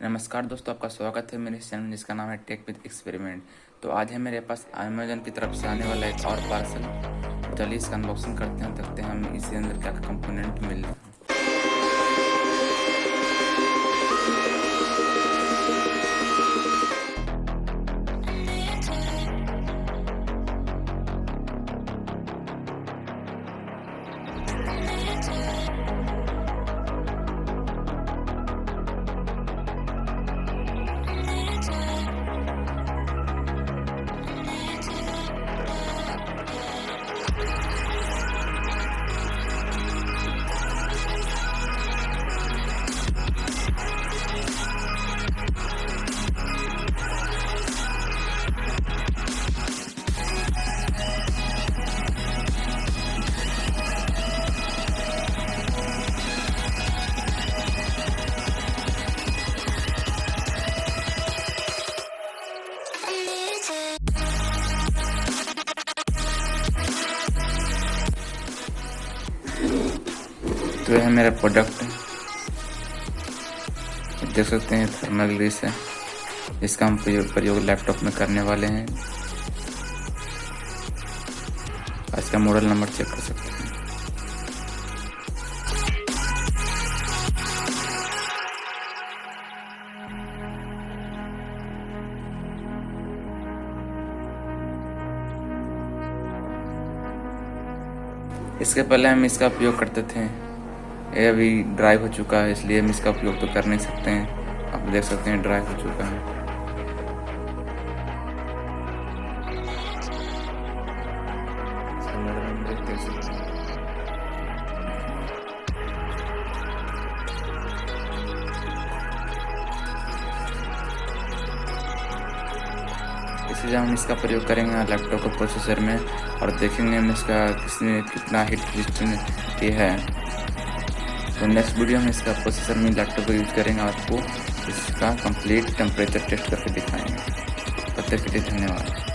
नमस्कार दोस्तों, आपका स्वागत है मेरे इस चैनल जिसका नाम है टेक विद एक्सपेरिमेंट। तो आज है मेरे पास अमेजन की तरफ से आने वाला एक और पार्सल। चलिए इसका अनबॉक्सिंग करते हैं, देखते हैं हमें इसके अंदर क्या कंपोनेंट मिल रहा है। तो यह है मेरा प्रोडक्ट, देख सकते हैं थर्मल ग्रीस है, इसका हम प्रयोग लैपटॉप में करने वाले हैं। इसका मॉडल नंबर चेक कर सकते हैं। इसके पहले हम इसका उपयोग करते थे, ये अभी ड्राइव हो चुका है, इसलिए हम इसका उपयोग तो कर नहीं सकते हैं। आप देख सकते हैं ड्राइव हो चुका है। इसलिए हम इसका प्रयोग करेंगे लैपटॉप के प्रोसेसर में और देखेंगे हम इसका कितना हीट रेजिस्टेंट ये है। तो नेक्स्ट वीडियो में इसका प्रोसेसर में लैपटॉप का यूज़ करेंगे, आपको इसका कंप्लीट टेम्परेचर टेस्ट करके दिखाएंगे। तब तक के लिए धन्यवाद।